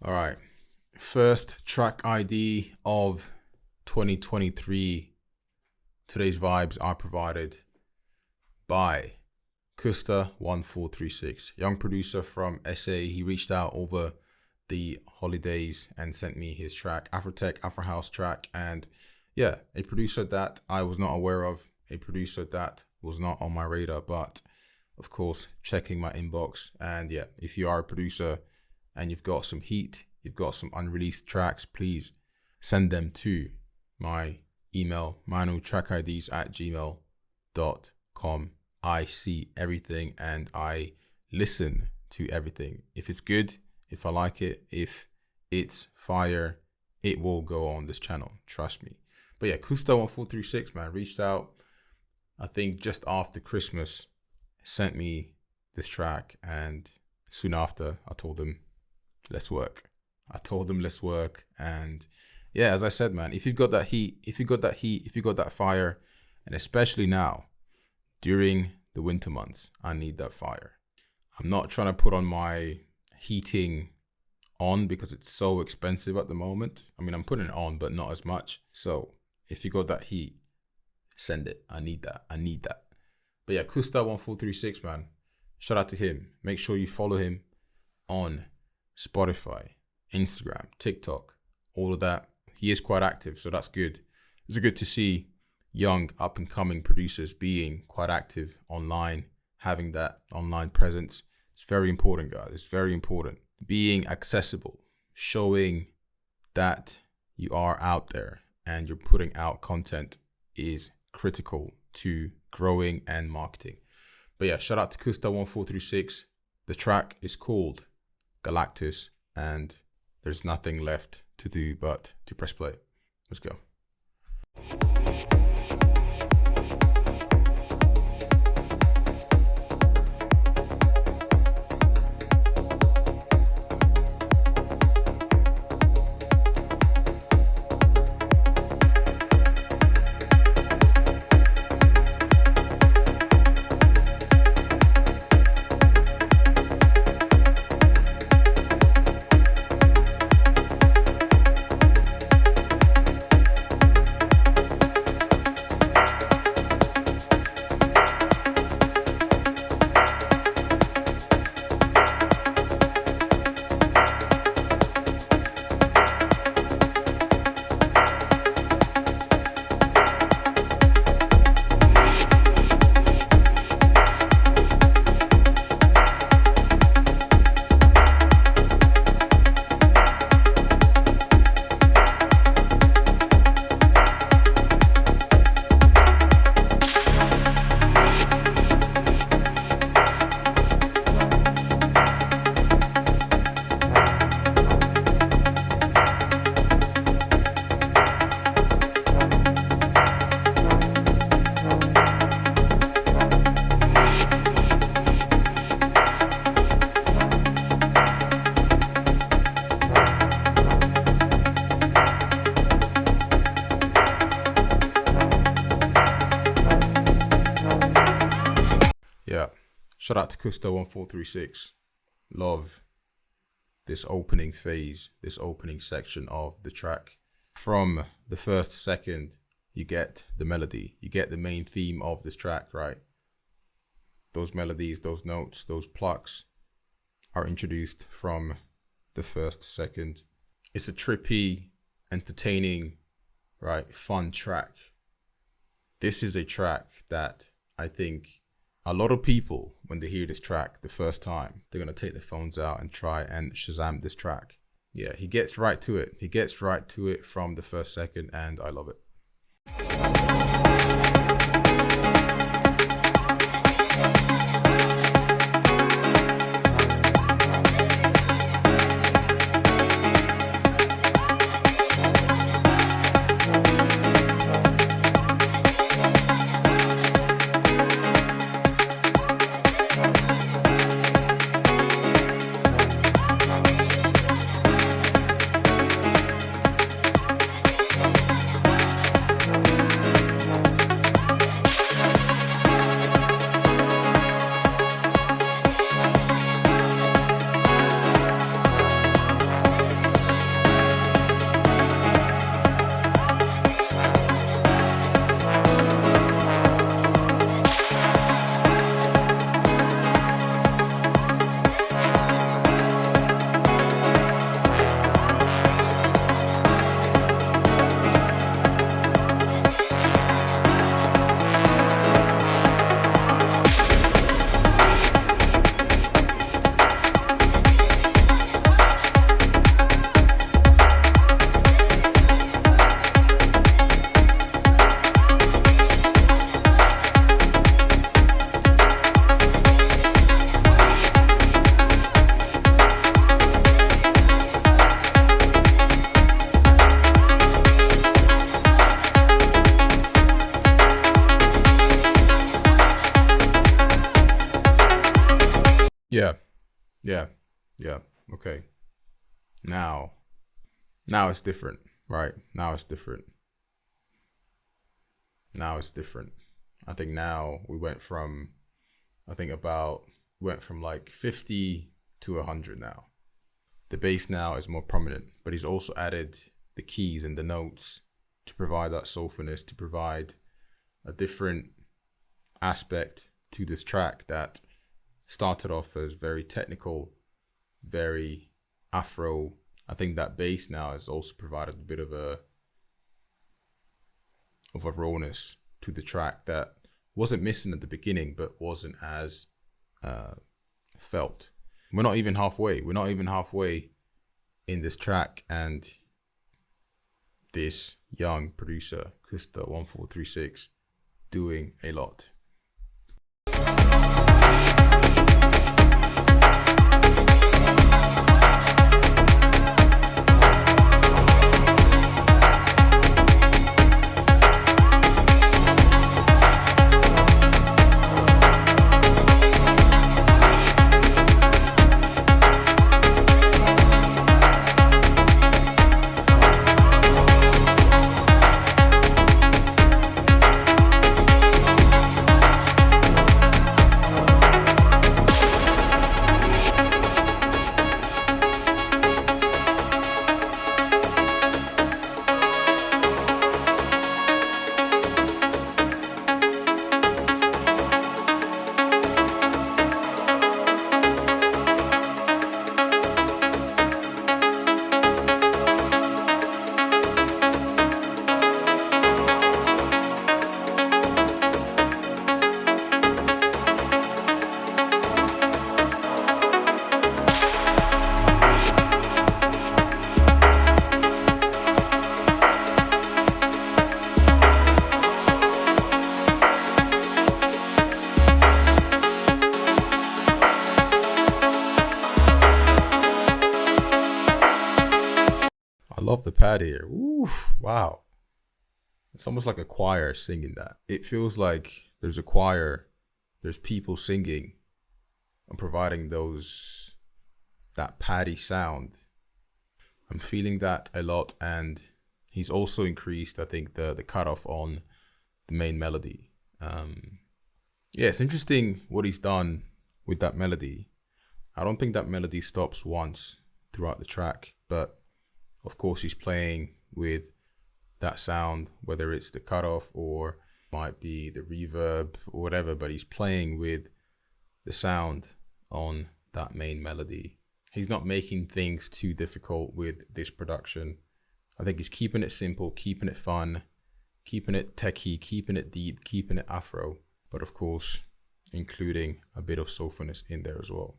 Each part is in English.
All right. First track ID of 2023. Today's vibes are provided by Kusta1436, young producer from SA. He reached out over the holidays and sent me his track, Afrotech, Afro House track. And yeah, a producer that I was not aware of, a producer that was not on my radar, but of course, checking my inbox. And yeah, if you are a producer and you've got some heat, you've got some unreleased tracks, please send them to my email, manutrackids@gmail.com. I see everything and I listen to everything. If it's good, if I like it, if it's fire, it will go on this channel. Trust me. But yeah, Kusta1436, man, reached out, I think just after Christmas, sent me this track, and soon after I told them, let's work. And yeah, as I said, man, if you've got that heat, if you got that fire, and especially now during the winter months, I need that fire. I'm not trying to put on my heating on because it's so expensive at the moment. I mean, I'm putting it on, but not as much. So if you got that heat, send it. I need that. But yeah, Kusta1436, man, shout out to him. Make sure you follow him on Spotify, Instagram, TikTok, all of that. He is quite active, so that's good. It's good to see young up and coming producers being quite active online, having that online presence. It's very important, guys. It's very important. Being accessible, showing that you are out there and you're putting out content is critical to growing and marketing. But yeah, shout out to Kusta1436. The track is called Galactus, and there's nothing left to do but to press play. Let's go. Yeah, shout out to Kusta1436. Love this opening phase, this opening section of the track. From the first second, you get the melody, you get the main theme of this track, right? Those melodies, those notes, those plucks are introduced from the first second. It's a trippy, entertaining, right, fun track. This is a track that I think a lot of people, when they hear this track the first time, they're going to take their phones out and try and Shazam this track. Yeah, he gets right to it. He gets right to it from the first second, and I love it. Yeah. Yeah. Okay. Now it's different, right? Now it's different. I think now we went from, like 50 to 100 now. The bass now is more prominent, but he's also added the keys and the notes to provide that soulfulness, to provide a different aspect to this track that started off as very technical, very Afro. I think that bass now has also provided a bit of a rawness to the track that wasn't missing at the beginning, but wasn't as felt. We're not even halfway in this track, and this young producer, Kusta1436, doing a lot. Love the pad here. Ooh, wow. It's almost like a choir singing that. It feels like there's a choir, there's people singing and providing that paddy sound. I'm feeling that a lot, and he's also increased, I think, the cutoff on the main melody. Yeah, it's interesting what he's done with that melody. I don't think that melody stops once throughout the track, but of course, he's playing with that sound, whether it's the cutoff or might be the reverb or whatever, but he's playing with the sound on that main melody. He's not making things too difficult with this production. I think he's keeping it simple, keeping it fun, keeping it techie, keeping it deep, keeping it Afro, but of course, including a bit of soulfulness in there as well.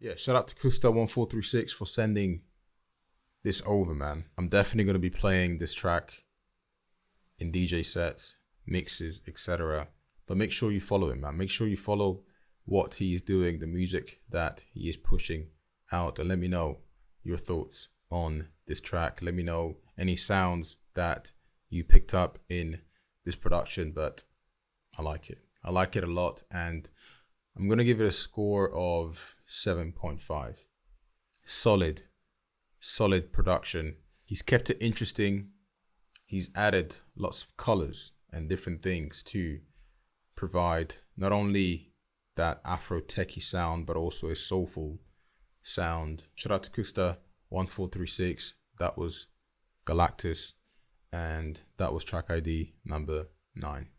Yeah, shout out to Kusta1436 for sending this over, man. I'm definitely going to be playing this track in DJ sets, mixes, etc. But make sure you follow him, man. Make sure you follow what he is doing, the music that he is pushing out, and let me know your thoughts on this track. Let me know any sounds that you picked up in this production, but I like it. I like it a lot, and I'm going to give it a score of 7.5. Solid production. He's kept it interesting. He's added lots of colors and different things to provide not only that Afro techie sound, but also a soulful sound. Shout out to Kusta1436. That was Galactus, and that was track ID number 9.